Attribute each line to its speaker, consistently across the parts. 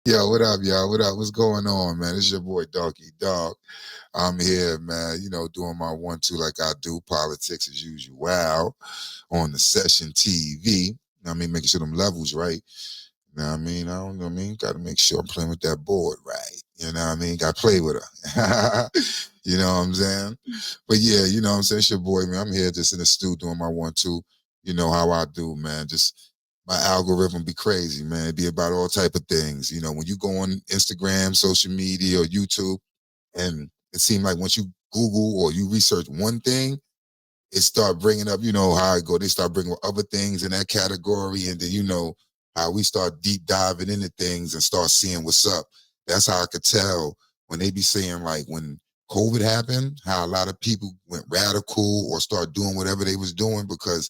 Speaker 1: Yo, what up, y'all? What up? What's going on, man? It's your boy Donkey Dog. I'm here, man, doing my 1-2 like I do, politics as usual, on the Session TV. I mean, making sure them levels right. You know what I mean? I don't know what I mean. Got to make sure I'm playing with that board right. You know what I mean? Got to play with her. You know what I'm saying? But yeah, you know what I'm saying? It's your boy, man. I'm here just in the stew doing my 1-2. You know how I do, man. Just my algorithm be crazy, man. It be about all type of things. You know, when you go on Instagram, social media, or YouTube, and it seems like once you Google or you research one thing, it start bringing up, you know, how I go. They start bringing other things in that category, and then you know how we start deep diving into things and start seeing what's up. That's how I could tell when they be saying like when COVID happened, how a lot of people went radical or start doing whatever they was doing because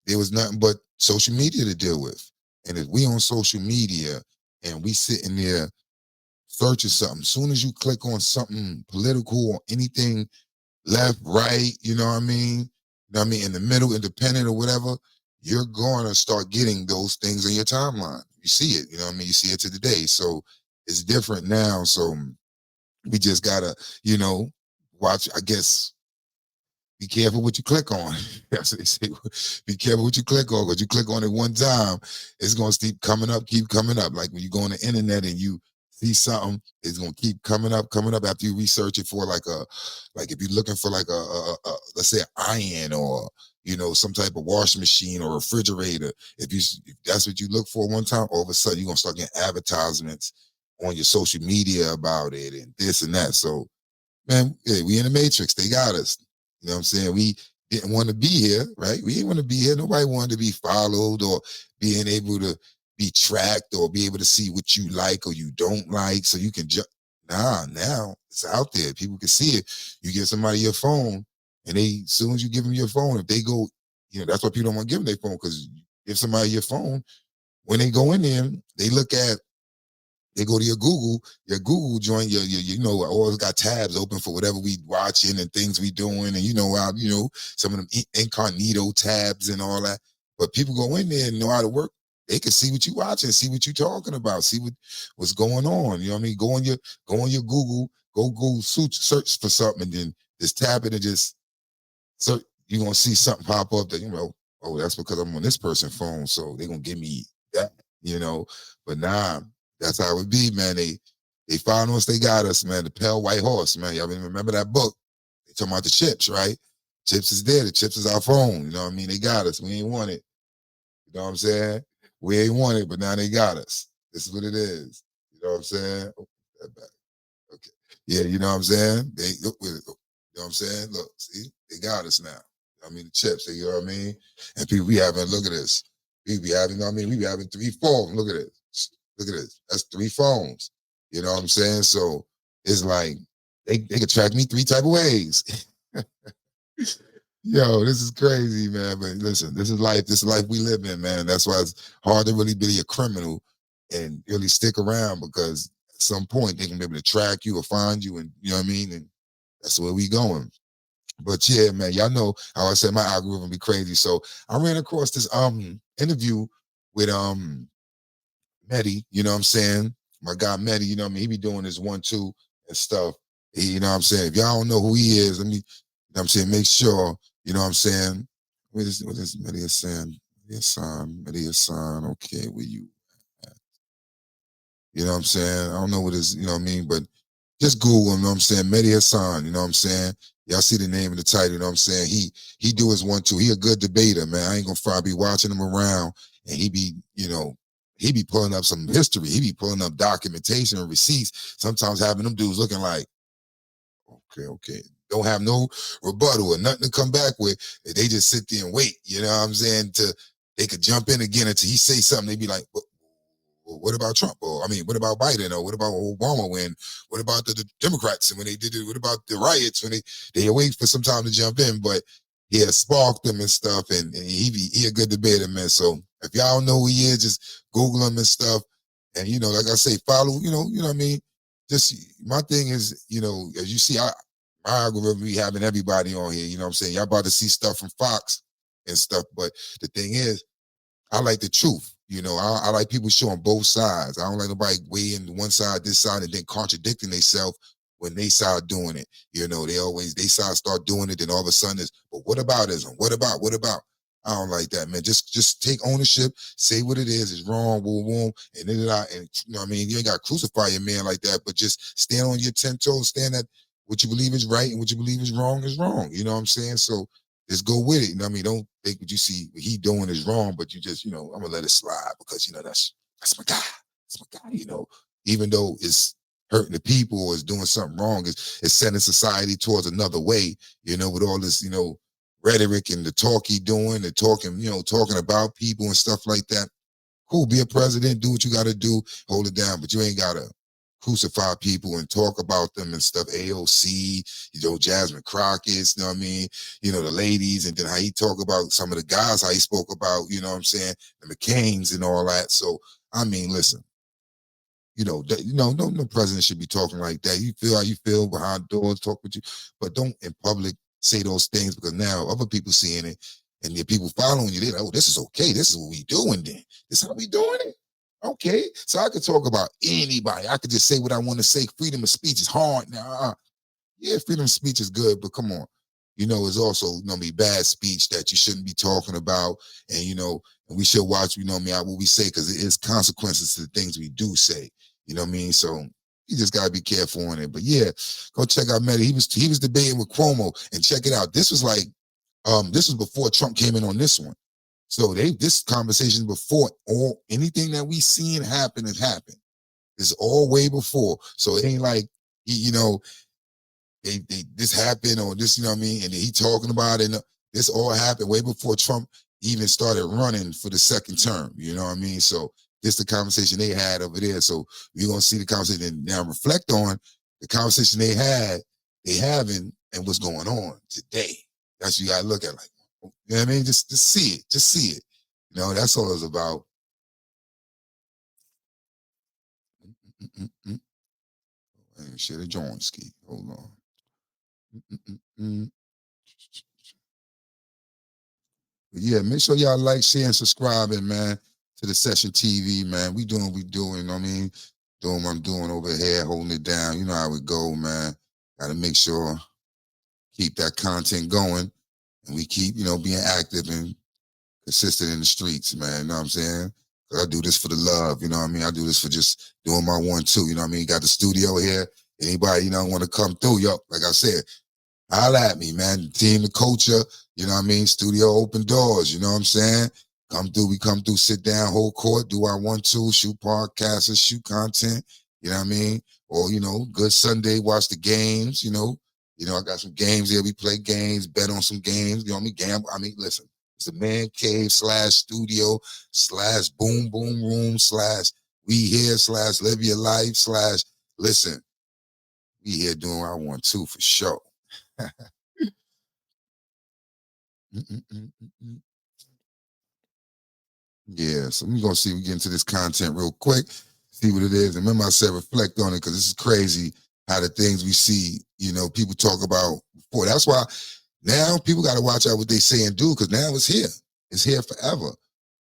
Speaker 1: there was nothing but social media to deal with. And if we on social media and we sitting there searching something, soon as you click on something political or anything left, right, you know what I mean? You know what I mean? In the middle, independent or whatever, you're going to start getting those things on your timeline. You see it, you know what I mean? You see it to the day. So it's different now. So we just got to, you know, watch, I guess, be careful what you click on. That's what they say. Be careful what you click on because you click on it one time, it's going to keep coming up. Like when you go on the internet and you see something, it's going to keep coming up after you research it for like if you're looking for like let's say an iron or, you know, some type of washing machine or refrigerator. If that's what you look for one time, all of a sudden you're going to start getting advertisements on your social media about it and this and that. So, man, yeah, we in the matrix. They got us. You know what I'm saying? We didn't want to be here, right? We didn't want to be here. Nobody wanted to be followed or being able to be tracked or be able to see what you like or you don't like. So you can just, now it's out there. People can see it. You give somebody your phone and as soon as you give them your phone, if they go, you know, that's why people don't want to give them their phone because you give somebody your phone, when they go in there, they look at they go to your Google joint, you know, always got tabs open for whatever we watching and things we doing, and you know, some of them incognito tabs and all that. But people go in there and know how to work. They can see what you watching, see what you talking about, see what's going on. You know what I mean? Go on your Google, go search for something, and then just tap it and just search. You're gonna see something pop up that you know. Oh, that's because I'm on this person's phone, so they're gonna give me that. You know, but nah, that's how it be, man. They found us, they got us, man. The pale white horse, man. Y'all remember that book? They talking about the chips, right? Chips is there. The chips is our phone. You know what I mean? They got us. We ain't want it. You know what I'm saying? We ain't want it, but now they got us. This is what it is. You know what I'm saying? Oh, that back. Okay. Yeah, you know what I'm saying? They look with it. You know what I'm saying? Look, see, they got us now. I mean, the chips, you know what I mean? And people be having, look at this. We be having, you know what I mean? We be having 3 phones. Look at this. Look at this. That's 3 phones. You know what I'm saying? So it's like they could track me 3 type of ways. Yo, this is crazy, man. But listen, this is life. This is life we live in, man. That's why it's hard to really be a criminal and really stick around because at some point they can be able to track you or find you, and you know what I mean. And that's where we going. But yeah, man, y'all know how I said my algorithm be crazy. So I ran across this interview with Mehdi. You know what I'm saying? My guy Mehdi. You know what I mean? He be doing his 1-2 and stuff. You know what I'm saying? If y'all don't know who he is, let me. You know what I'm saying? Make sure. You know what I'm saying? What is Mehdi Hasan? MedhiHasan. Okay, where you at? You know what I'm saying? I don't know what his, you know what I mean? But just Google him, you know what I'm saying? Mehdi Hasan, you know what I'm saying? Y'all see the name of the title, you know what I'm saying? He do his 1-2. He a good debater, man. I ain't gonna probably be watching him around and he be, you know, he be pulling up some history. He be pulling up documentation and receipts, sometimes having them dudes looking like, okay. Don't have no rebuttal or nothing to come back with. They just sit there and wait, you know what I'm saying? To they could jump in again until he say something. They be like, what about Trump? Or I mean, what about Biden? Or what about Obama when? What about the Democrats and when they did it? What about the riots when they wait for some time to jump in? But he has sparked them and stuff, and he a good debater, man. So if y'all don't know who he is, just Google him and stuff. And you know, like I say, follow. You know what I mean. Just my thing is, you know, as you see, my algorithm be having everybody on here. You know what I'm saying? Y'all about to see stuff from Fox and stuff, but the thing is, I like the truth. You know, I like people showing both sides. I don't like nobody weighing one side, this side, and then contradicting themselves when they start doing it. You know, they side start doing it, then all of a sudden it's, but what about ism? What about? I don't like that, man. Just take ownership, say what it is, it's wrong, boom, boom, and then and you know what I mean, you ain't gotta crucify your man like that, but just stand on your 10 toes, stand at what you believe is right and what you believe is wrong is wrong. You know what I'm saying? So just go with it. You know what I mean? Don't think what you see what he doing is wrong, but you just, you know, I'm gonna let it slide because you know that's my guy. That's my guy, you know. Even though it's hurting the people or it's doing something wrong, it's sending society towards another way, you know, with all this, you know, rhetoric and the talk he doing, the talking, you know, talking about people and stuff like that. Cool, be a president, do what you gotta do, hold it down, but you ain't gotta crucify people and talk about them and stuff. AOC, you know, Jasmine Crockett, you know what I mean? You know, the ladies, and then how he talk about some of the guys, how he spoke about, you know what I'm saying, the McCains and all that. So, I mean, listen, no president should be talking like that. You feel how you feel behind doors, talk with you, but don't in public say those things because now other people seeing it and the people following you, they're like, oh, this is okay. This is what we doing then. This is how we doing it. Okay. So I could talk about anybody. I could just say what I want to say. Freedom of speech is hard now. Yeah, freedom of speech is good, but come on. You know, it's also, you know, bad speech that you shouldn't be talking about. And, you know, and we should watch, you know, what we say, because it is consequences to the things we do say. You know what I mean? So you just gotta be careful on it. But yeah, go check out Mehdi. He was debating with Cuomo, and check it out. This was like, this was before Trump came in on this one. So this conversation before all anything that we seen happen has happened. It's all way before. So it ain't like you know, they this happened or this, you know what I mean? And he talking about it. And this all happened way before Trump even started running for the second term. You know what I mean? So this the conversation they had over there. So you're gonna see the conversation and now reflect on the conversation they having and what's going on today. That's what you gotta look at, like, you know what I mean? Just see it. Just see it. You know, that's all it's about. Shit, a joint ski. Hold on. But yeah, make sure y'all like, share, and subscribing, man, to the Session TV, man. We doing what we doing, you know what I mean? Doing what I'm doing over here, holding it down. You know how it go, man. Gotta make sure, keep that content going, and we keep, you know, being active and consistent in the streets, man. You know what I'm saying? 'Cause I do this for the love, you know what I mean? I do this for just doing my 1-2, you know what I mean? Got the studio here. Anybody, you know, want to come through, yo, like I said, holla at me, man. The team, the culture, you know what I mean? Studio open doors, you know what I'm saying? Come through, we come through, sit down, hold court, do our 1-2, shoot podcasts, shoot content, you know what I mean? Or, you know, good Sunday, watch the games, you know. You know, I got some games here. We play games, bet on some games, you know what I mean? Gamble. I mean, listen, it's a man cave / studio / boom boom room / we here / live your life / listen, we here doing our 1-2 for sure. Yeah, so we're gonna see. We get into this content real quick, see what it is. And remember, I said reflect on it because this is crazy how the things we see, you know, people talk about before. That's why now people got to watch out what they say and do because now it's here. It's here forever.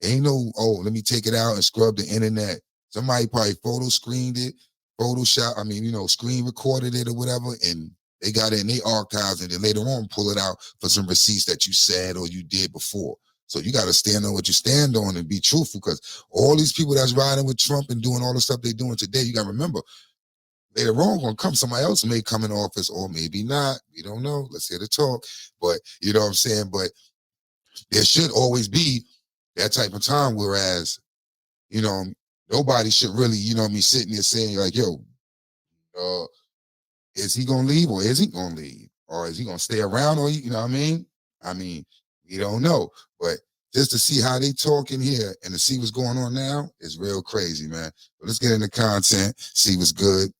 Speaker 1: Ain't no, oh, let me take it out and scrub the internet. Somebody probably photo screened it, Photoshop, I mean, you know, screen recorded it or whatever, and they got it in their archives, and then later on pull it out for some receipts that you said or you did before. So you got to stand on what you stand on and be truthful because all these people that's riding with Trump and doing all the stuff they're doing today, you got to remember, later on gonna come, somebody else may come in office or maybe not. We don't know. Let's hear the talk. But you know what I'm saying? But there should always be that type of time, whereas, you know, nobody should really, you know what I mean, sitting there saying like, yo, uh, is he gonna leave or is he gonna leave? Or is he gonna stay around or you know what I mean? I mean, we don't know. But just to see how they talking here and to see what's going on now is real crazy, man. But let's get into content, see what's good.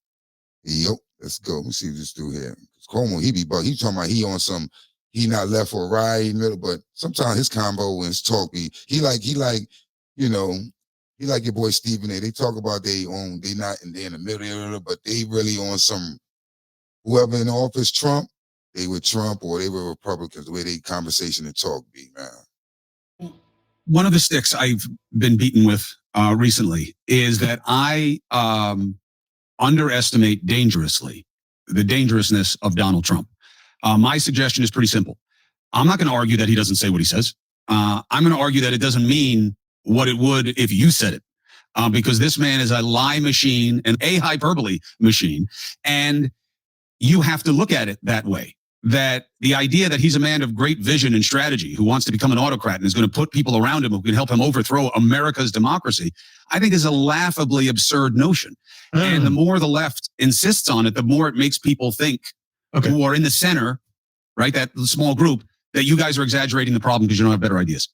Speaker 1: Yep, let's go. Let's see what this dude here. Cuomo, he be bug. He talking about he on some, he not left or right, middle, but sometimes his combo and his talk be, he like, you know, he like your boy Stephen A. They talk about they not in, they in the middle, but they really on some, whoever in office, Trump, they were Trump or they were Republicans, the way they conversation and talk be, man.
Speaker 2: One of the sticks I've been beaten with recently is that I underestimate dangerously the dangerousness of Donald Trump. My suggestion is pretty simple. I'm not going to argue that he doesn't say what he says. I'm going to argue that it doesn't mean what it would if you said it. Because this man is a lie machine and a hyperbole machine. And you have to look at it that way. That the idea that he's a man of great vision and strategy who wants to become an autocrat and is going to put people around him who can help him overthrow America's democracy, I think is a laughably absurd notion. And the more the left insists on it, the more it makes people think who are in the center, right, that small group, that you guys are exaggerating the problem because you don't have better ideas.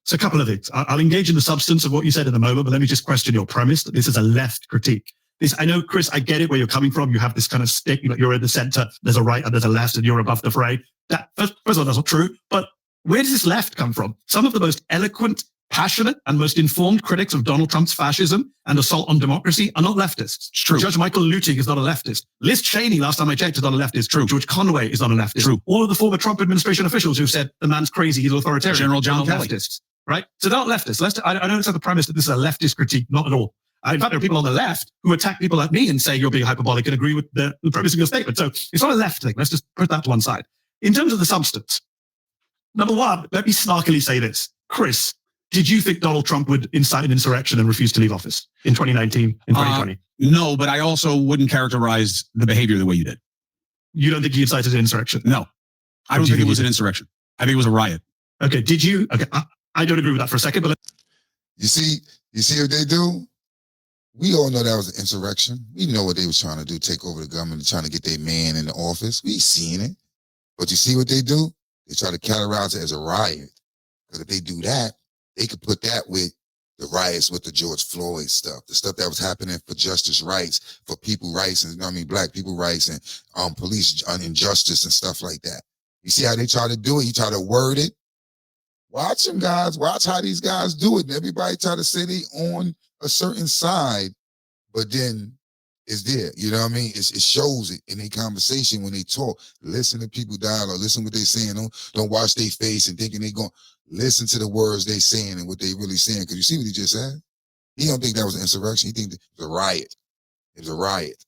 Speaker 3: So a couple of things. I'll engage in the substance of what you said in a moment, but let me just question your premise that this is a left critique. I know, Chris, I get it where you're coming from. You have this kind of stick, you're in the center, there's a right and there's a left, and you're above the fray. That, first of all, that's not true. But where does this left come from? Some of the most eloquent, passionate, and most informed critics of Donald Trump's fascism and assault on democracy are not leftists.
Speaker 2: It's true.
Speaker 3: Judge Michael Luttig is not a leftist. Liz Cheney, last time I checked, is not a leftist. True. George Conway is not a leftist.
Speaker 2: True.
Speaker 3: All of the former Trump administration officials who said the man's crazy, he's authoritarian.
Speaker 2: General John Kelly.
Speaker 3: Leftists. Right? So they're not leftists. I don't accept the premise that this is a leftist critique, not at all. In fact, there are people on the left who attack people like me and say you're being hyperbolic and agree with the premise of your statement. So it's not a left thing. Let's just put that to one side. In terms of the substance, number one, let me snarkily say this. Chris, did you think Donald Trump would incite an insurrection and refuse to leave office in 2019, in 2020?
Speaker 2: No, but I also wouldn't characterize the behavior the way you did.
Speaker 3: You don't think he incited an insurrection?
Speaker 2: No, I don't think it was an insurrection. I think it was a riot.
Speaker 3: Okay, did you? Okay, I don't agree with that for a second, but
Speaker 1: you see what they do? We all know that was an insurrection. We know what they was trying to do, take over the government, trying to get their man in the office. We seen it. But you see what they do? They try to categorize it as a riot. Because if they do that, they could put that with the riots with the George Floyd stuff, the stuff that was happening for justice rights, for people rights, and black people rights, and police injustice and stuff like that. You see how they try to do it? You try to word it. Watch them, guys. Watch how these guys do it. And everybody try to say they on a certain side, but then it's there. You know what I mean? It shows it in their conversation when they talk. Listen to people dialogue. Listen what they saying. Don't watch their face and thinking they going. Listen to the words they saying and what they really saying. Because you see what he just said? He don't think that was an insurrection. He think it was a riot. It was a riot.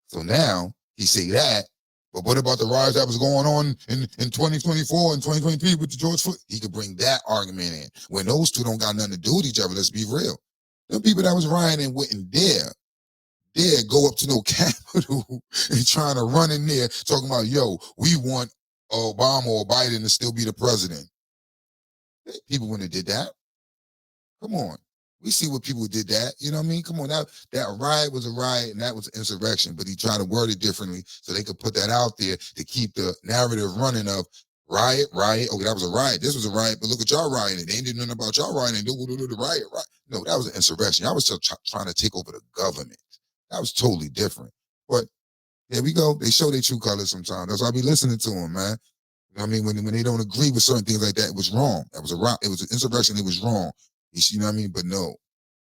Speaker 1: So now he say that. But what about the riots that was going on in 2024 and 2023 with the George Floyd? He could bring that argument in. When those two don't got nothing to do with each other, let's be real. Them people that was rioting wouldn't dare go up to no Capitol and trying to run in there talking about, yo, we want Obama or Biden to still be the president. People wouldn't have did that. Come on. We see what people did that. You know what I mean? Come on. That riot was a riot and that was an insurrection, but he tried to word it differently so they could put that out there to keep the narrative running of riot. Okay, that was a riot. This was a riot, but look at y'all rioting. They ain't did nothing about y'all rioting. The riot. No, that was an insurrection. I was just trying to take over the government. That was totally different. But there we go. They show their true colors sometimes. That's why I be listening to them, man. You know what I mean? When they don't agree with certain things like that, it was wrong. That was a riot. It was an insurrection. It was wrong. You know what I mean? But no,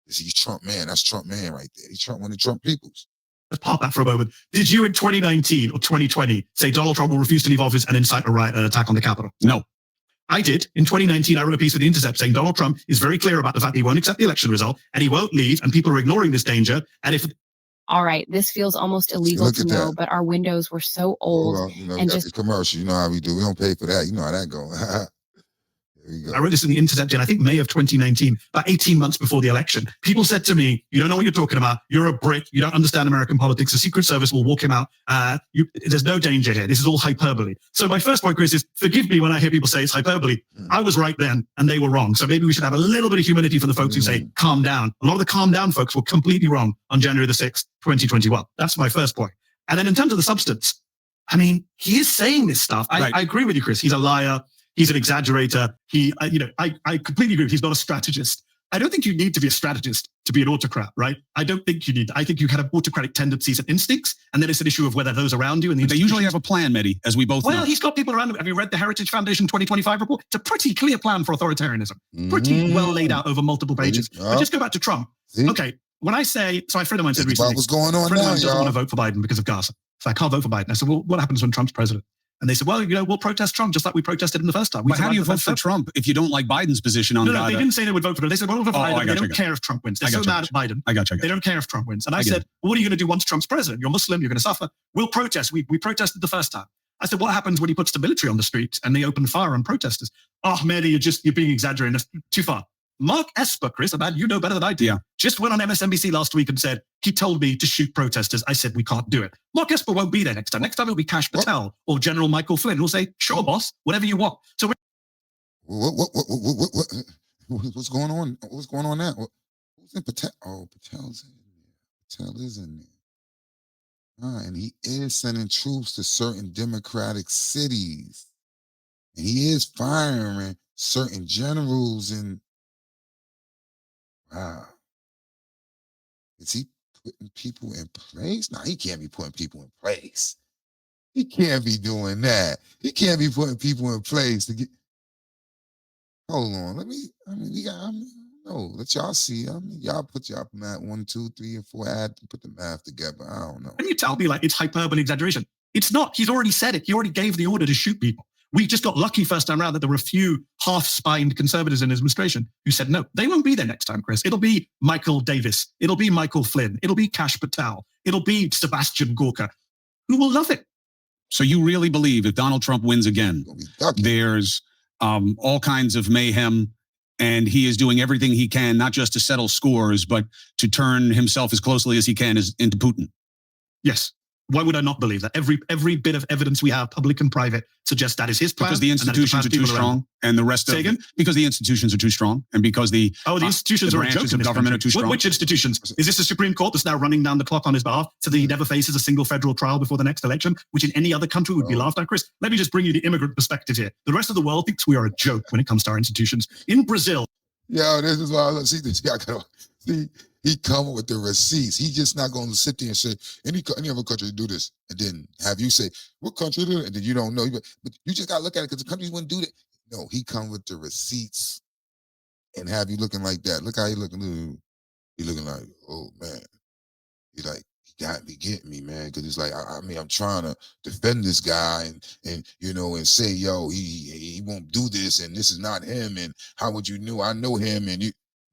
Speaker 1: he's Trump man. That's Trump man right there. He's Trump one of the Trump peoples.
Speaker 3: Let's pop that for a moment. Did you in 2019 or 2020 say Donald Trump will refuse to leave office and incite a riot and attack on the Capitol?
Speaker 2: No.
Speaker 3: I did. In 2019, I wrote a piece for The Intercept saying Donald Trump is very clear about the fact that he won't accept the election result and he won't leave and people are ignoring this danger. And if
Speaker 4: all right, this feels almost illegal to know, but our windows were so old.
Speaker 1: And just commercial, you know how we do. We don't pay for that. You know how that goes.
Speaker 3: I wrote this in The Intercept in, I think, May of 2019, about 18 months before the election. People said to me, you don't know what you're talking about. You're a brick. You don't understand American politics. The Secret Service will walk him out. There's no danger here. This is all hyperbole. So my first point, Chris, is forgive me when I hear people say it's hyperbole. I was right then and they were wrong. So maybe we should have a little bit of humility for the folks who say, calm down. A lot of the calm down folks were completely wrong on January the 6th, 2021. That's my first point. And then in terms of the substance, I mean, he is saying this stuff. I agree with you, Chris. He's a liar. He's an exaggerator. I completely agree. He's not a strategist. I don't think you need to be a strategist to be an autocrat, right? I don't think you need. I think you have autocratic tendencies and instincts, and then it's an issue of whether those around you and
Speaker 2: they usually have a plan, Mehdi, as we both know.
Speaker 3: Well, he's got people around him. Have you read the Heritage Foundation 2025 report? It's a pretty clear plan for authoritarianism, pretty well laid out over multiple pages. But just go back to Trump. Okay, when I say, so a friend of mine said recently,
Speaker 1: what's going on now,
Speaker 3: doesn't want to vote for Biden because of Gaza. So I can't vote for Biden. I said, well, what happens when Trump's president? And they said, well, we'll protest Trump just like we protested him the first time.
Speaker 2: But how do you vote for Trump if you don't like Biden's position on
Speaker 3: No, they didn't say they would vote for him. They said, well, we'll vote for Biden. They don't care if Trump wins. They're so mad at Biden.
Speaker 2: I got you.
Speaker 3: They don't care if Trump wins. And I said, well, what are you going to do once Trump's president? You're Muslim. You're going to suffer. We'll protest. We protested the first time. I said, what happens when he puts the military on the streets and they open fire on protesters? Oh, Mehdi, you're being exaggerating. That's too far. Mark Esper, Chris, a man you know better than I do, just went on MSNBC last week and said, he told me to shoot protesters. I said, we can't do it. Mark Esper won't be there next time. Next time it'll be Kash Patel or General Michael Flynn. He'll say, sure, boss, whatever you want. So
Speaker 1: what's going on? What's going on now? Who's in Patel? Oh, Patel's in there. Patel is in there. And he is sending troops to certain Democratic cities. And he is firing certain generals and wow. Is he putting people in place? No, he can't be putting people in place. He can't be doing that. He can't be putting people in place to get. Hold on. Let y'all see. Y'all put y'all math 1, 2, 3, and 4. Add to put the math together. I don't know.
Speaker 3: And you tell me like it's hyperbole exaggeration. It's not. He's already said it. He already gave the order to shoot people. We just got lucky first time around that there were a few half-spined conservatives in his administration who said, no, they won't be there next time, Chris. It'll be Michael Davis. It'll be Michael Flynn. It'll be Kash Patel. It'll be Sebastian Gorka, who will love it.
Speaker 2: So you really believe if Donald Trump wins again, there's all kinds of mayhem, and he is doing everything he can, not just to settle scores, but to turn himself as closely as he can into Putin?
Speaker 3: Yes. Why would I not believe that? Every bit of evidence we have, public and private, suggests that is his plan.
Speaker 2: Because the institutions are too strong, and the rest of because the institutions are too strong, and because the
Speaker 3: institutions are a joke in
Speaker 2: government are too strong.
Speaker 3: Which institutions? Is this the Supreme Court that's now running down the clock on his behalf so that he never faces a single federal trial before the next election, which in any other country would be laughed at? Chris, let me just bring you the immigrant perspective here. The rest of the world thinks we are a joke when it comes to our institutions. In Brazil,
Speaker 1: this is why I see this. He come with the receipts. He just not going to sit there and say, any other country do this, and then have you say, what country did it? And then you don't know. But you just got to look at it because the countries wouldn't do that. No, he come with the receipts and have you looking like that. Look how he looking. He looking like, oh, man. He like, he got me getting me, man. Because it's like, I'm trying to defend this guy and say, yo, he won't do this, and this is not him, and how would you know? I know him,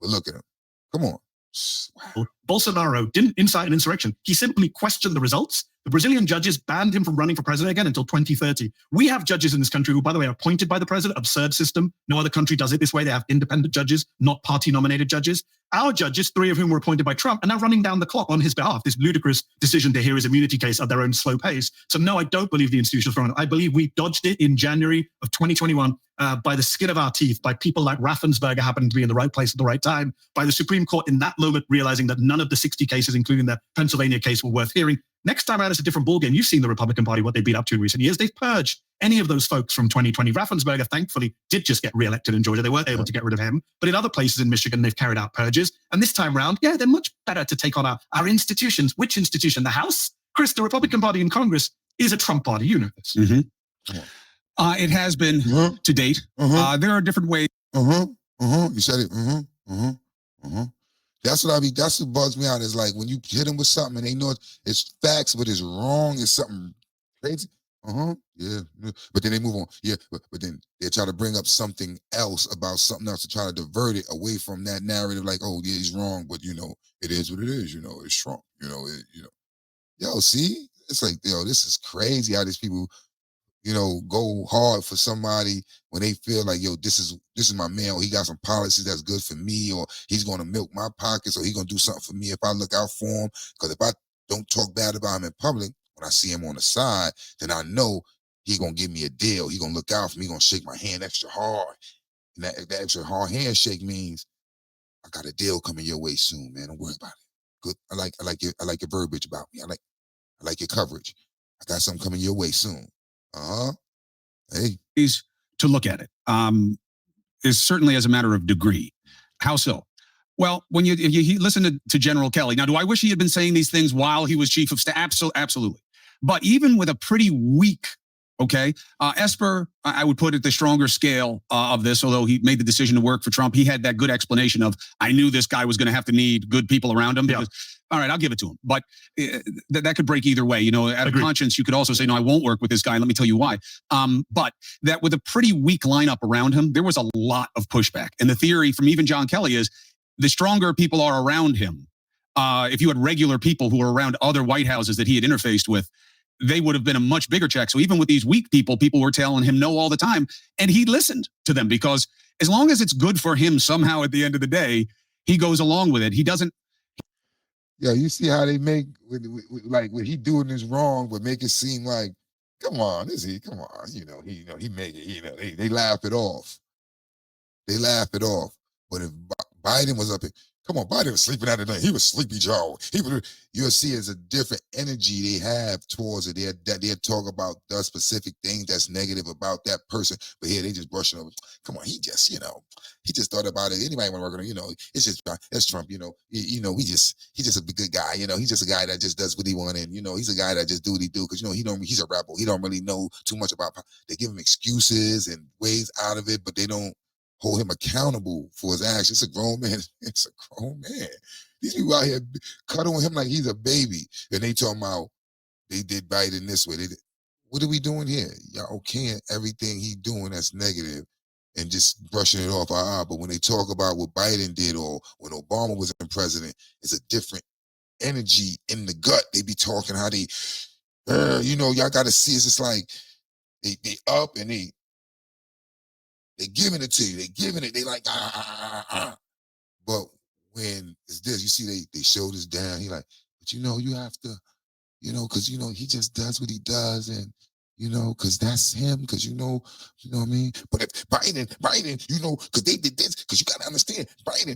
Speaker 1: but look at him. Come on.
Speaker 3: Wow. Bolsonaro didn't incite an insurrection. He simply questioned the results. The Brazilian judges banned him from running for president again until 2030. We have judges in this country who, by the way, are appointed by the president. Absurd system. No other country does it this way. They have independent judges, not party-nominated judges. Our judges, 3 of whom were appointed by Trump, are now running down the clock on his behalf. This ludicrous decision to hear his immunity case at their own slow pace. So no, I don't believe the institutions are wrong. I believe we dodged it in January of 2021 by the skin of our teeth, by people like Raffensperger happening to be in the right place at the right time, by the Supreme Court in that moment realizing that none of the 60 cases, including the Pennsylvania case, were worth hearing. Next time out, it's a different ballgame. You've seen the Republican Party, what they've been up to in recent years. They've purged any of those folks from 2020. Raffensperger, thankfully, did just get reelected in Georgia. They weren't able to get rid of him. But in other places in Michigan, they've carried out purges. And this time round, they're much better to take on our institutions. Which institution? The House? Chris, the Republican Party in Congress is a Trump party. You know this.
Speaker 2: Mm-hmm. It has been to date. There are different ways.
Speaker 1: You said it. That's what bugs me out is like when you hit them with something and they know it's facts, but it's wrong, it's something crazy. Yeah. But then they move on. Yeah, but then they try to bring up something else about something else to try to divert it away from that narrative, like, oh yeah, he's wrong, but it is what it is, it's Trump. Yo, see? It's like, this is crazy how these people go hard for somebody when they feel like, yo, this is my man, or he got some policies that's good for me, or he's going to milk my pockets, or he's going to do something for me if I look out for him. Because if I don't talk bad about him in public, when I see him on the side, then I know he's going to give me a deal. He's going to look out for me. He's going to shake my hand extra hard. And that extra hard handshake means I got a deal coming your way soon, man. Don't worry about it. Good. I like your verbiage about me. I like your coverage. I got something coming your way soon. Hey.
Speaker 2: To look at it is certainly as a matter of degree. How so? Well, when you listen to General Kelly, now, do I wish he had been saying these things while he was chief of staff? Absolutely. But even with a pretty weak, Esper, I would put at the stronger scale of this, although he made the decision to work for Trump. He had that good explanation of, I knew this guy was going to have to need good people around him because all right, I'll give it to him. But that could break either way. You know, out of
Speaker 3: Agreed.
Speaker 2: conscience, you could also say, no, I won't work with this guy. Let me tell you why. But that with a pretty weak lineup around him, there was a lot of pushback. And the theory from even John Kelly is the stronger people are around him. If you had regular people who were around other White Houses that he had interfaced with, they would have been a much bigger check. So even with these weak people were telling him no all the time. And he listened to them because as long as it's good for him somehow at the end of the day, he goes along with it. He doesn't.
Speaker 1: Yeah, you see how they make, like, when he doing this wrong, but make it seem like, come on, come on, he make it, they laugh it off. They laugh it off. But if Biden was up here, come on, Biden was sleeping out of the night. He was sleepy Joe. You'll see it's a different energy they have towards it. They'll talk about the specific thing that's negative about that person. But here they just brushing over. Come on, he just thought about it. Anybody want to work on it? It's just that's Trump. He's just a good guy. He's just a guy that just does what he wants, and he's a guy that just do what he do because he's a rebel. He don't really know too much about. They give him excuses and ways out of it, but they don't hold him accountable for his actions. It's a grown man. It's a grown man. These people out here cuddling him like he's a baby. And they talking about they did Biden this way. What are we doing here? Y'all okaying everything he doing that's negative and just brushing it off. But when they talk about what Biden did or when Obama was in president, it's a different energy in the gut. They be talking how they, y'all got to see. It's just like they up and they giving it to you. They giving it. They like, But when it's this, you see they shoulders down. He like, but you have to, because, he just does what he does. And, because that's him. Because, you know what I mean? But if Biden, because they did this, because you got to understand, Biden,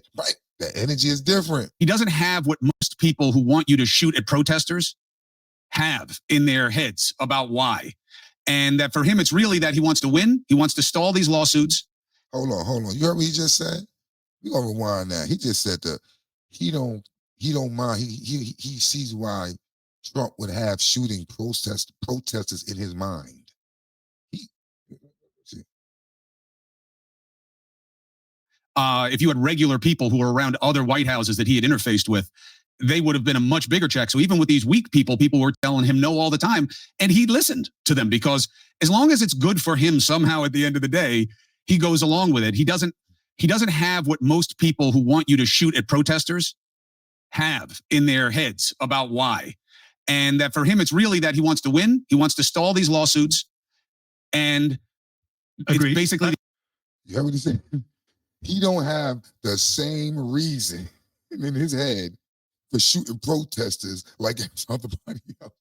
Speaker 1: the energy is different.
Speaker 2: He doesn't have what most people who want you to shoot at protesters have in their heads about why. And that for him, it's really that he wants to win. He wants to stall these lawsuits.
Speaker 1: Hold on. You heard what he just said? We're going to rewind that. He just said that he don't mind. He sees why Trump would have shooting protesters in his mind.
Speaker 2: If you had regular people who were around other White Houses that he had interfaced with, they would have been a much bigger check. So even with these weak people were telling him no all the time. And he listened to them because as long as it's good for him somehow at the end of the day, he goes along with it. He doesn't have what most people who want you to shoot at protesters have in their heads about why. And that for him, it's really that he wants to win. He wants to stall these lawsuits. And
Speaker 3: Agreed.
Speaker 2: It's basically...
Speaker 1: You heard what he said? He don't have the same reason in his head for shooting protesters like everybody else.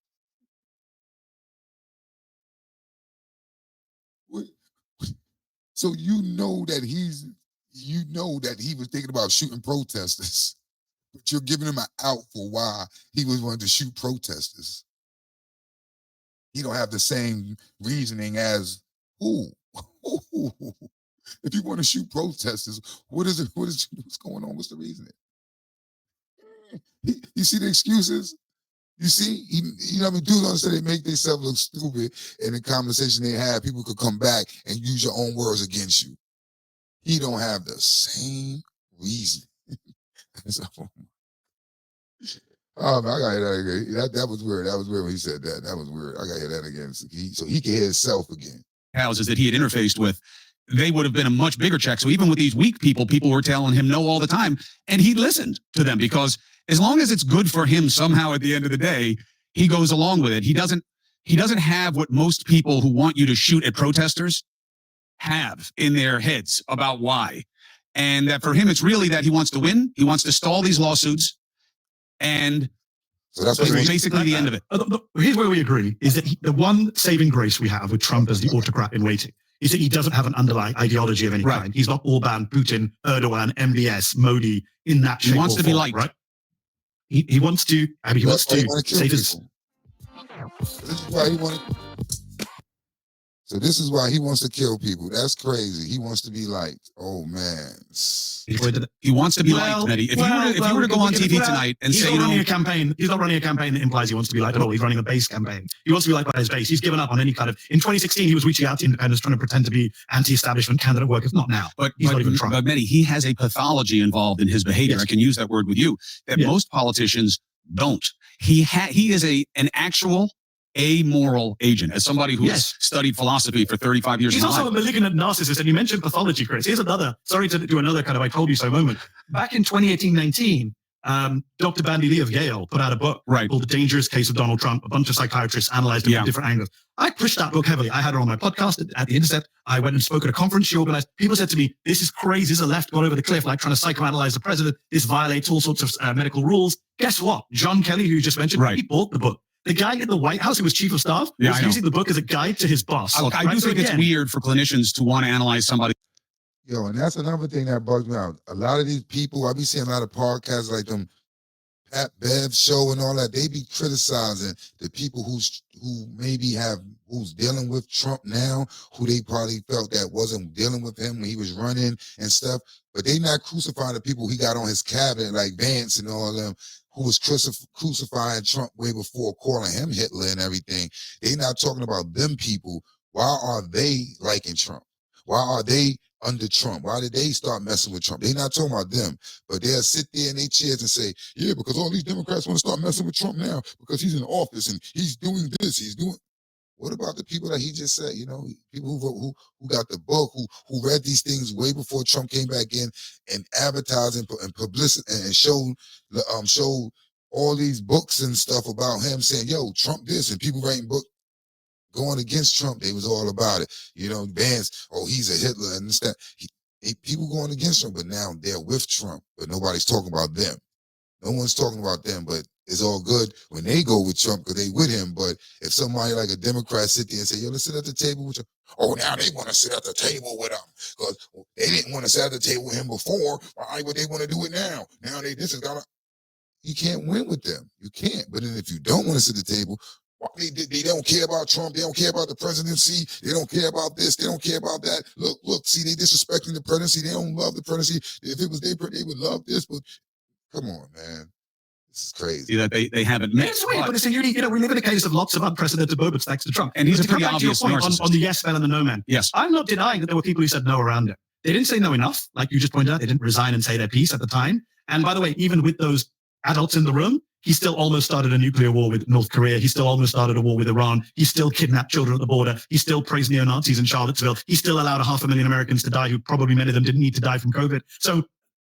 Speaker 1: So that he was thinking about shooting protesters, but you're giving him an out for why he was wanting to shoot protesters. He don't have the same reasoning as who? If you want to shoot protesters, what's going on? What's the reasoning? You see the excuses? You see, dudes understand they make themselves look stupid in the conversation they have. People could come back and use your own words against you. He don't have the same reason. Oh man, I gotta hear that again. That was weird. That was weird when he said that. That was weird. I gotta hear that again. So he can hear himself again.
Speaker 2: Houses that he had interfaced with, they would have been a much bigger check. So even with these weak people were telling him no all the time. And he listened to them because as long as it's good for him somehow at the end of the day, he goes along with it. He doesn't have what most people who want you to shoot at protesters have in their heads about why. And that for him, it's really that he wants to win. He wants to stall these lawsuits. And
Speaker 1: so that's
Speaker 2: basically the end of it.
Speaker 3: Here's where we agree, is that the one saving grace we have with Trump as the autocrat in waiting is that he doesn't have an underlying ideology of any kind. He's not Orban, Putin, Erdogan, MBS, Modi in that shape.
Speaker 2: He wants to be liked.
Speaker 3: Right? He wants to, he wants to save his...
Speaker 1: This is why he wants to kill people. That's crazy. He wants to be liked. Oh man.
Speaker 2: He wants to be liked, Mehdi. If you were to go on TV tonight and say,
Speaker 3: he's not running a campaign that implies he wants to be liked at all. He's running a base campaign. He wants to be liked by his base. He's given up on any kind of... In 2016, he was reaching out to independents, trying to pretend to be anti-establishment candidate workers. Not now.
Speaker 2: But
Speaker 3: he's not even trying.
Speaker 2: But Mehdi, he has a pathology involved in his behavior. Yes. I can use that word with you. That most politicians don't. He is an actual amoral agent. As somebody who has studied philosophy for 35 years.
Speaker 3: He's also a malignant narcissist. And you mentioned pathology, Chris. Here's another, sorry to do another kind of I told you so moment. Back in 2018-19, Dr. Bandy Lee of Yale put out a book called The Dangerous Case of Donald Trump. A bunch of psychiatrists analyzed it from different angles. I pushed that book heavily. I had her on my podcast at The Intercept. I went and spoke at a conference she organized. People said to me, this is crazy. This is a left gone over the cliff, like trying to psychoanalyze the president. This violates all sorts of medical rules. Guess what? John Kelly, who you just mentioned, he bought the book. The guy in the White House who was chief of staff was using the book as a guide to his boss.
Speaker 2: Look, I do think it's weird for clinicians to want to analyze somebody.
Speaker 1: Yo, and that's another thing that bugs me out. A lot of these people, I be seeing a lot of podcasts like them Pat Bev show and all that, they be criticizing the people who's dealing with Trump now, who they probably felt that wasn't dealing with him when he was running and stuff. But they not crucifying the people he got on his cabinet, like Vance and all of them, who was crucifying Trump way before calling him Hitler and everything. They not talking about them people. Why are they liking Trump? Why are they under Trump? Why did they start messing with Trump? They're not talking about them, but they'll sit there in their chairs and say, yeah, because all these Democrats want to start messing with Trump now because he's in office and he's doing this, he's doing. What about the people that he just said, you know, people who got the book, who read these things way before Trump came back in and advertising and publicity and showed all these books and stuff about him saying, yo, Trump this, and people writing books going against Trump. They was all about it. You know, Vance, oh, he's a Hitler and stuff. People going against him, but now they're with Trump, but nobody's talking about them. No one's talking about them, but it's all good when they go with Trump because they with him. But if somebody like a Democrat sit there and say, yo, let's sit at the table with you. Oh, now they want to sit at the table with him because they didn't want to sit at the table with him before. Why would they want to do it now? Now this is gotta. You can't win with them. You can't. But then if you don't want to sit at the table, they don't care about Trump. They don't care about the presidency. They don't care about this. They don't care about that. Look, see, they disrespecting the presidency. They don't love the presidency. If it was they would love this. But come on, man. This is crazy.
Speaker 2: That they haven't met.
Speaker 3: It's weird, but it's a unique, we live in a case of lots of unprecedented moments thanks to Trump.
Speaker 2: And he's a pretty obvious
Speaker 3: point on the yes man and the no man.
Speaker 2: Yes.
Speaker 3: I'm not denying that there were people who said no around him. They didn't say no enough, like you just pointed out. They didn't resign and say their piece at the time. And by the way, even with those adults in the room, he still almost started a nuclear war with North Korea. He still almost started a war with Iran. He still kidnapped children at the border. He still praised neo-Nazis in Charlottesville. He still allowed 500,000 Americans to die who probably many of them didn't need to die from COVID. So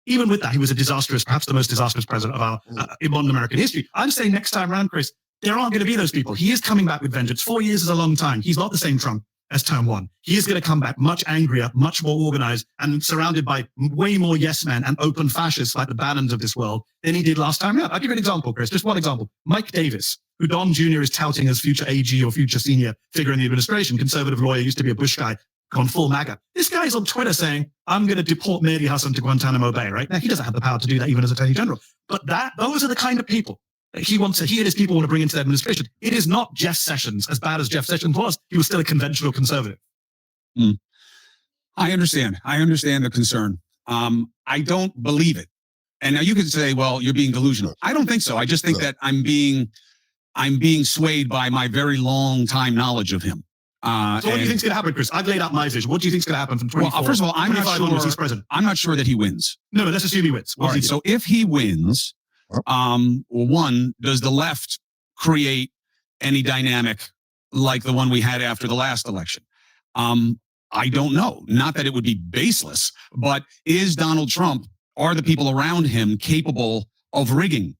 Speaker 3: even with that, he was a disastrous, perhaps the most disastrous president of our in modern American history. I'm saying next time around, Chris, there aren't going to be those people. He is coming back with vengeance. 4 years is a long time. He's not the same Trump as term one. He is going to come back much angrier, much more organized, and surrounded by way more yes men and open fascists like the Bannons of this world than he did last time out. I'll give you an example, Chris, just one example. Mike Davis, who Don Jr. is touting as future AG or future senior figure in the administration, conservative lawyer, used to be a Bush guy, gone full MAGA. This guy's on Twitter saying, I'm going to deport Mehdi Hasan to Guantanamo Bay, right? Now, he doesn't have the power to do that even as Attorney General. But those are the kind of people that he and his people want to bring into the administration. It is not Jeff Sessions. As bad as Jeff Sessions was, he was still a conventional conservative.
Speaker 2: I understand the concern. I don't believe it. And now you could say, well, you're being delusional. I don't think so. I just think that I'm being swayed by my very long time knowledge of him.
Speaker 3: So what do you think's going to happen, Chris? I've laid out my vision. What do you think's going to happen from 24?
Speaker 2: Well, first of all, I'm not sure that he wins.
Speaker 3: No, let's assume he wins.
Speaker 2: All right, so if he wins, one, does the left create any dynamic like the one we had after the last election? I don't know. Not that it would be baseless, but is Donald Trump, are the people around him capable of rigging?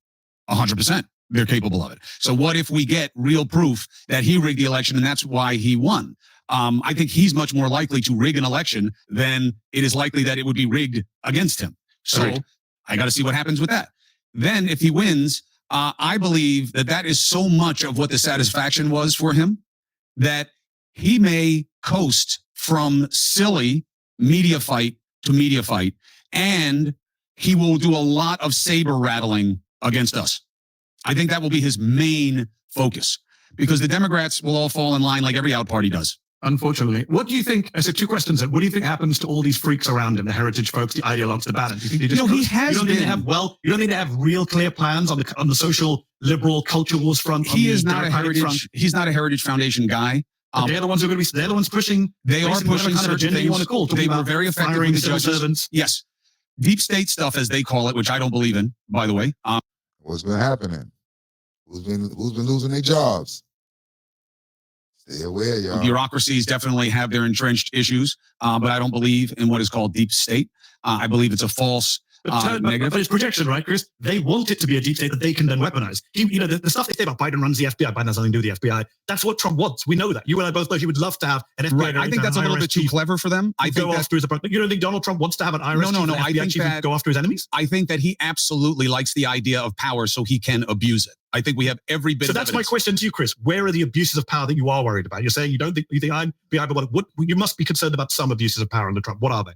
Speaker 2: 100%. They're capable of it. So what if we get real proof that he rigged the election and that's why he won? I think he's much more likely to rig an election than it is likely that it would be rigged against him. So I got to see what happens with that. Then if he wins, I believe that is so much of what the satisfaction was for him that he may coast from silly media fight to media fight, and he will do a lot of saber rattling against us. I think that will be his main focus because the Democrats will all fall in line like every out party does.
Speaker 3: Unfortunately. What do you think? I said two questions then. What do you think happens to all these freaks around him, the heritage folks, the ideologues, the Bannons? Do you think they just you don't need to have real clear plans on the social liberal culture wars front?
Speaker 2: He's not a Heritage Foundation guy.
Speaker 3: They're the ones who are going to be. They're the ones pushing.
Speaker 2: They are pushing certain things.
Speaker 3: You want to call.
Speaker 2: They were very effective with the judges. Servants. Yes, deep state stuff, as they call it, which I don't believe in, by the way.
Speaker 1: What's been happening? Who's been losing their jobs? Stay aware, y'all.
Speaker 2: Bureaucracies definitely have their entrenched issues, but I don't believe in what is called deep state. I believe it's a false negative.
Speaker 3: But it's projection, right, Chris? They want it to be a deep state that they can then weaponize. The stuff they say about Biden runs the FBI, Biden has nothing to do with the FBI. That's what Trump wants. We know that. You and I both know he would love to have an FBI.
Speaker 2: Right. I think that's a little bit too clever for them. I think
Speaker 3: after his opponent. You don't think Donald Trump wants to have an IRS?
Speaker 2: No. I think that
Speaker 3: go after his enemies.
Speaker 2: I think that he absolutely likes the idea of power, so he can abuse it. I think we have every bit.
Speaker 3: So that's my question to you, Chris. Where are the abuses of power that you are worried about? You're saying you think FBI, but what you must be concerned about some abuses of power under Trump. What are they?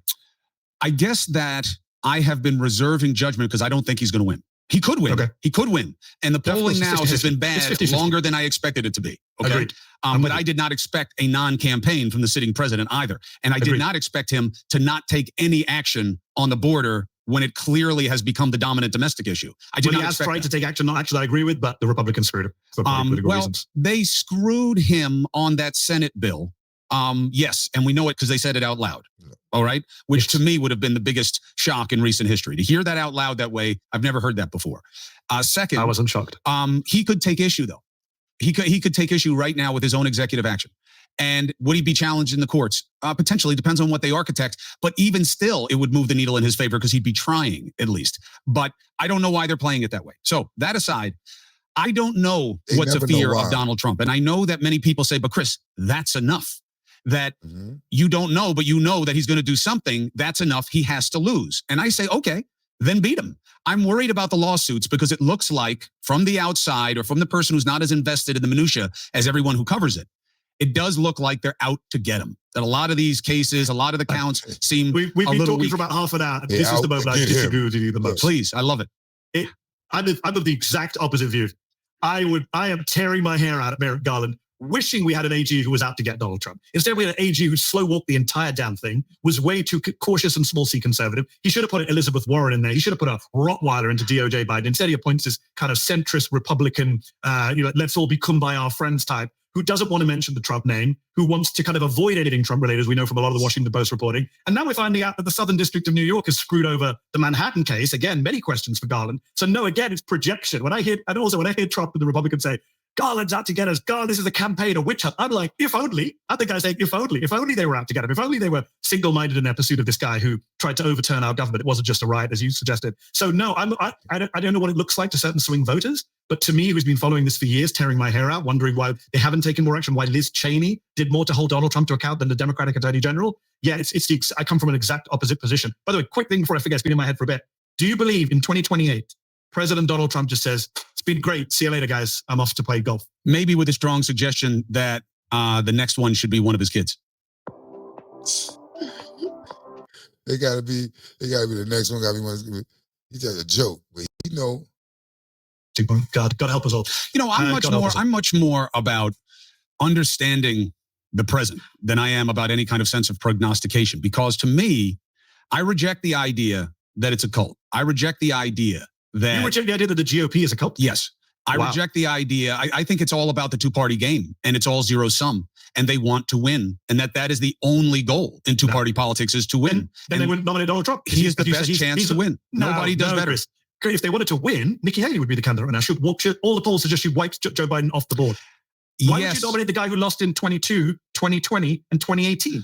Speaker 2: I guess that I have been reserving judgment because I don't think he's going to win. He could win. Okay. He could win. And the polling now has been bad longer than I expected it to be. Okay.
Speaker 3: Agreed.
Speaker 2: But I did not expect a non-campaign from the sitting president either. And I did not expect him to not take any action on the border when it clearly has become the dominant domestic issue. I did not expect
Speaker 3: tried to take action, not action I agree with, but the Republicans screwed him for political reasons.
Speaker 2: They screwed him on that Senate bill. Yes, and we know it because they said it out loud. All right, which to me would have been the biggest shock in recent history. To hear that out loud that way, I've never heard that before. Second,
Speaker 3: I wasn't shocked.
Speaker 2: He could take issue though. He could take issue right now with his own executive action. And would he be challenged in the courts? Potentially, depends on what they architect. But even still, it would move the needle in his favor because he'd be trying at least. But I don't know why they're playing it that way. So that aside, I don't know what's a fear of Donald Trump. And I know that many people say, but Chris, that's enough. That you don't know, but you know that he's going to do something. That's enough. He has to lose. And I say, okay, then beat him. I'm worried about the lawsuits because it looks like from the outside or from the person who's not as invested in the minutia as everyone who covers it, it does look like they're out to get him. That a lot of these cases, a lot of the counts seem
Speaker 3: we've been talking for about half an hour. This is the moment I disagree with you the most.
Speaker 2: Please, I love it.
Speaker 3: I'm of the exact opposite view. I am tearing my hair out at Merrick Garland, wishing we had an AG who was out to get Donald Trump. Instead, we had an AG who slow walked the entire damn thing, was way too cautious and small c conservative. He should have put Elizabeth Warren in there. He should have put a Rottweiler into DOJ Biden. Instead, he appoints this kind of centrist Republican, let's all be kumbaya friends type, who doesn't want to mention the Trump name, who wants to kind of avoid anything Trump-related, as we know from a lot of the Washington Post reporting. And now we're finding out that the Southern District of New York has screwed over the Manhattan case. Again, many questions for Garland. So no, again, it's projection. When I hear Trump and the Republicans say, Garland's out to get us. God, this is a campaign, a witch hunt. I'm like, if only. I think I say, if only they were out to get him. If only they were single-minded in their pursuit of this guy who tried to overturn our government. It wasn't just a riot, as you suggested. So no, I don't know what it looks like to certain swing voters. But to me, who's been following this for years, tearing my hair out, wondering why they haven't taken more action, why Liz Cheney did more to hold Donald Trump to account than the Democratic Attorney General. Yeah, I come from an exact opposite position. By the way, quick thing before I forget, it's been in my head for a bit. Do you believe in 2028, President Donald Trump just says, it's been great. See you later, guys. I'm off to play golf.
Speaker 2: Maybe with a strong suggestion that the next one should be one of his kids.
Speaker 1: They gotta be the next one. Gotta be one. He's just a joke, but you know.
Speaker 3: God help us all.
Speaker 2: I'm much more about understanding the present than I am about any kind of sense of prognostication. Because to me, I reject the idea that it's a cult. I reject the idea that...
Speaker 3: You reject the idea that the GOP is a cult?
Speaker 2: Yes. I reject the idea. I think it's all about the two-party game, and it's all zero-sum, and they want to win, and that is the only goal in two-party politics is to win.
Speaker 3: Then they wouldn't nominate Donald Trump.
Speaker 2: He is the best chance to win. Nobody does better.
Speaker 3: Chris, if they wanted to win, Nikki Haley would be the candidate right now. All the polls suggest she wiped Joe Biden off the board. Why would you nominate the guy who lost in 2020, and 2018?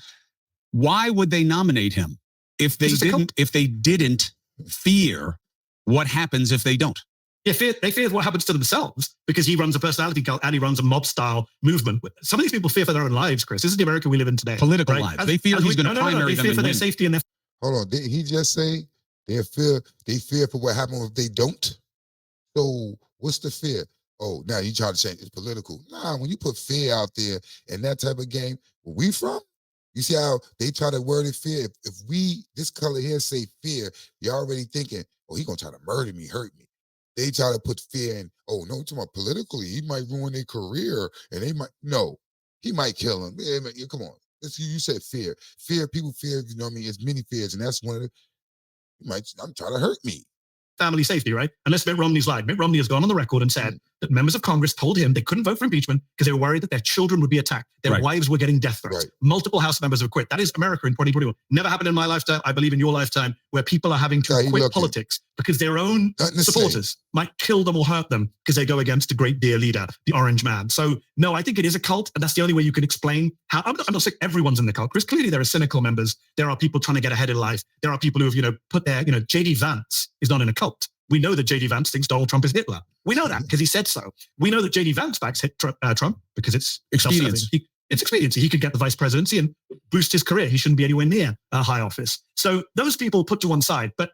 Speaker 2: Why would they nominate him if they didn't fear what happens if they don't?
Speaker 3: Yeah, they fear what happens to themselves because he runs a personality cult and he runs a mob-style movement. Some of these people fear for their own lives, Chris. This is the America we live in today.
Speaker 2: Political lives. They fear he's going to primary them.
Speaker 3: They fear for their safety and their...
Speaker 1: Hold on. Did he just say they fear for what happens if they don't? So what's the fear? Oh, now you try to change it's political. Nah, when you put fear out there and that type of game, where we from? You see how they try to word it fear? If we, this color here say fear, you're already thinking, oh, he gonna try to murder me, hurt me. They try to put fear in, oh, no, you're talking about politically, he might ruin their career, and he might kill them. Yeah, come on. You said fear. Fear, people fear, you know what I mean? It's many fears, and that's one of the, I'm trying to hurt me.
Speaker 3: Family safety, right? Unless Mitt Romney's lied. Mitt Romney has gone on the record and said that members of Congress told him they couldn't vote for impeachment because they were worried that their children would be attacked. Their wives were getting death threats. Multiple House members have quit. That is America in 2021. Never happened in my lifetime. I believe in your lifetime where people are having to quit politics because their own supporters might kill them or hurt them because they go against a great dear leader, the Orange Man. So no, I think it is a cult, and that's the only way you can explain how. I'm not saying everyone's in the cult, because clearly there are cynical members. There are people trying to get ahead in life. There are people who have, put their, JD Vance is not in a cult. We know that JD Vance thinks Donald Trump is Hitler. We know that because he said so. We know that JD Vance backs Trump because it's
Speaker 2: expedience.
Speaker 3: It's expediency. He could get the vice presidency and boost his career. He shouldn't be anywhere near a high office. So those people put to one side. But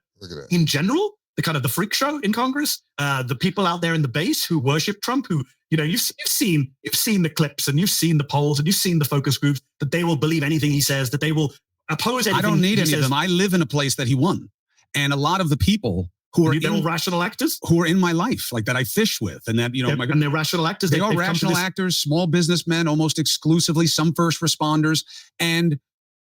Speaker 3: in general, the freak show in Congress, the people out there in the base who worship Trump, who, you've seen the clips and you've seen the polls and you've seen the focus groups, that they will believe anything he says, that they will oppose anything.
Speaker 2: I don't need any of them. I live in a place that he won. And a lot of the people who are
Speaker 3: rational actors
Speaker 2: who are in my life, like that I fish with, and that,
Speaker 3: and they're rational actors.
Speaker 2: They are rational actors, small businessmen, almost exclusively, some first responders, and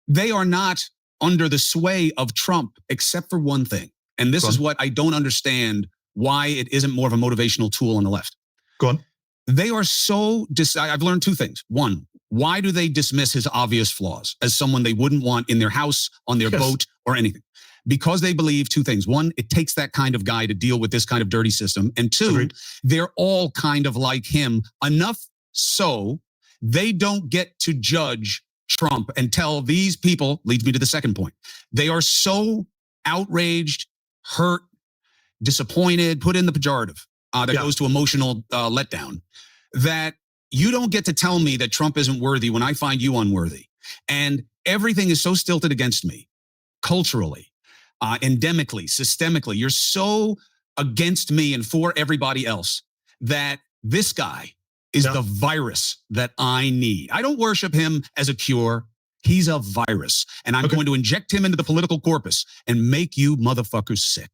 Speaker 2: they are not under the sway of Trump, except for one thing. And this is what I don't understand, why it isn't more of a motivational tool on the left.
Speaker 3: Go on.
Speaker 2: They are so, I've learned two things. One, why do they dismiss his obvious flaws as someone they wouldn't want in their house, on their boat, or anything? Because they believe two things. One, it takes that kind of guy to deal with this kind of dirty system. And two, they're all kind of like him, enough so they don't get to judge Trump and tell these people, leads me to the second point. They are so outraged, hurt, disappointed, put in the pejorative that goes to emotional letdown, that you don't get to tell me that Trump isn't worthy when I find you unworthy. And everything is so stilted against me, culturally, endemically, systemically. You're so against me and for everybody else that this guy is the virus that I need. I don't worship him as a cure. He's a virus. And I'm going to inject him into the political corpus and make you motherfuckers sick.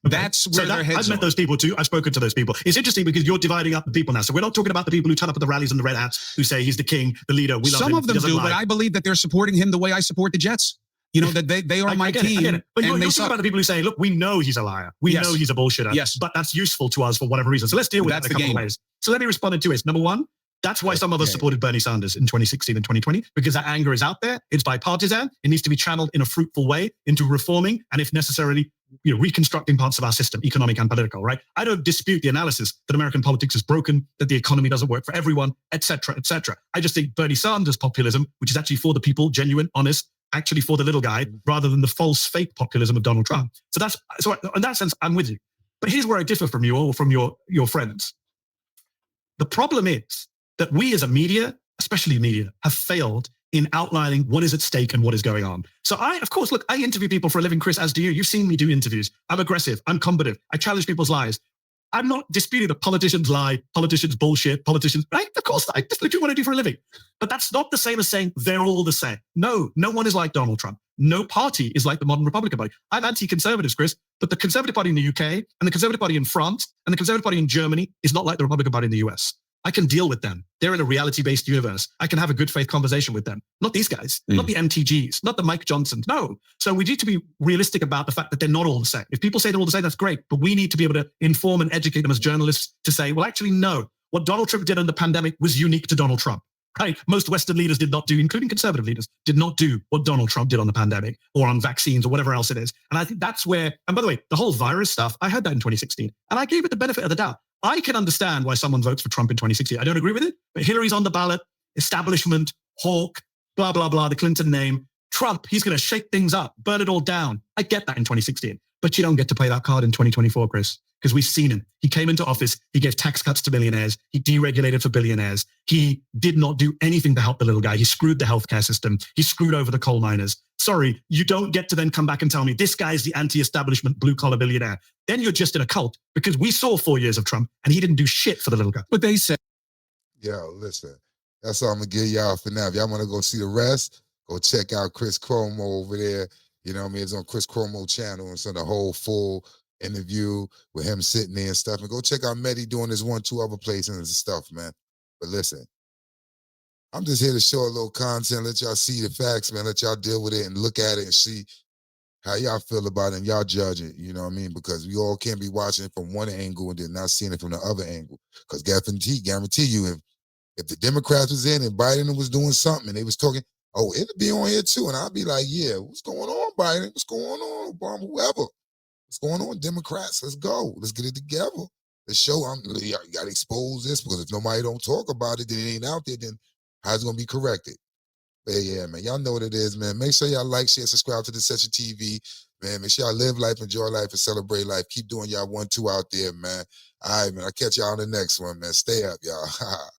Speaker 2: That's where their heads
Speaker 3: I've met those people too. I've spoken to those people. It's interesting because you're dividing up the people now. So we're not talking about the people who turn up at the rallies and the red hats who say he's the king, the leader. We love him.
Speaker 2: Some of them do, but I believe that they're supporting him the way I support the Jets. That they are my team.
Speaker 3: But you're talking about the people who say, look, we know he's a liar. We know he's a bullshitter. But that's useful to us for whatever reason. So let's deal with that in a couple of ways. So let me respond in two ways. Number one, that's why some of us supported Bernie Sanders in 2016 and 2020, because that anger is out there. It's bipartisan. It needs to be channeled in a fruitful way into reforming and, if necessarily, reconstructing parts of our system, economic and political, right? I don't dispute the analysis that American politics is broken, that the economy doesn't work for everyone, et cetera, et cetera. I just think Bernie Sanders populism, which is actually for the people, genuine, honest, actually for the little guy, rather than the false fake populism of Donald Trump. So in that sense, I'm with you. But here's where I differ from you or from your friends. The problem is that we as a media, especially media, have failed in outlining what is at stake and what is going on. So I interview people for a living, Chris, as do you. You've seen me do interviews. I'm aggressive. I'm combative. I challenge people's lies. I'm not disputing that politicians lie, politicians bullshit, politicians, right? Of course, that's what you want to do for a living. But that's not the same as saying they're all the same. No one is like Donald Trump. No party is like the modern Republican Party. I'm anti-conservatives, Chris, but the Conservative Party in the UK and the Conservative Party in France and the Conservative Party in Germany is not like the Republican Party in the US. I can deal with them. They're in a reality-based universe. I can have a good faith conversation with them. Not these guys, not the MTGs, not the Mike Johnsons. No. So we need to be realistic about the fact that they're not all the same. If people say they're all the same, that's great. But we need to be able to inform and educate them as journalists to say, well, actually, no. What Donald Trump did in the pandemic was unique to Donald Trump. Right? Most Western leaders did not do, including conservative leaders, did not do what Donald Trump did on the pandemic or on vaccines or whatever else it is. And I think that's where, and by the way, the whole virus stuff, I heard that in 2016. And I gave it the benefit of the doubt. I can understand why someone votes for Trump in 2016. I don't agree with it, but Hillary's on the ballot, establishment, hawk, blah, blah, blah, the Clinton name. Trump, he's going to shake things up, burn it all down. I get that in 2016. But you don't get to play that card in 2024, Chris, because we've seen him. He came into office. He gave tax cuts to millionaires. He deregulated for billionaires. He did not do anything to help the little guy. He screwed the healthcare system. He screwed over the coal miners. Sorry, you don't get to then come back and tell me this guy is the anti-establishment blue-collar billionaire. Then you're just in a cult, because we saw 4 years of Trump and he didn't do shit for the little guy.
Speaker 2: But they said,
Speaker 1: yo, listen, that's all I'm going to give y'all for now. If y'all want to go see the rest, go check out Chris Cuomo over there. You know what I mean? It's on Chris Cuomo channel, and so the whole full interview with him sitting there and stuff. And go check out Mehdi doing his 1-2 other places and stuff, man. But listen, I'm just here to show a little content, let y'all see the facts, man. Let y'all deal with it and look at it and see how y'all feel about it and y'all judge it, you know what I mean? Because we all can't be watching it from one angle and then not seeing it from the other angle. Because guarantee you, if the Democrats was in and Biden was doing something and they was talking, oh, it'll be on here too. And I'll be like, yeah, what's going on, Biden? What's going on, Obama? Whoever. What's going on, Democrats? Let's go. Let's get it together. Let's show you got to expose this, because if nobody don't talk about it, then it ain't out there, then how's it going to be corrected? But yeah, man, y'all know what it is, man. Make sure y'all like, share, subscribe to the Session TV, man. Make sure y'all live life, enjoy life, and celebrate life. Keep doing y'all 1-2 out there, man. All right, man. I'll catch y'all on the next one, man. Stay up, y'all.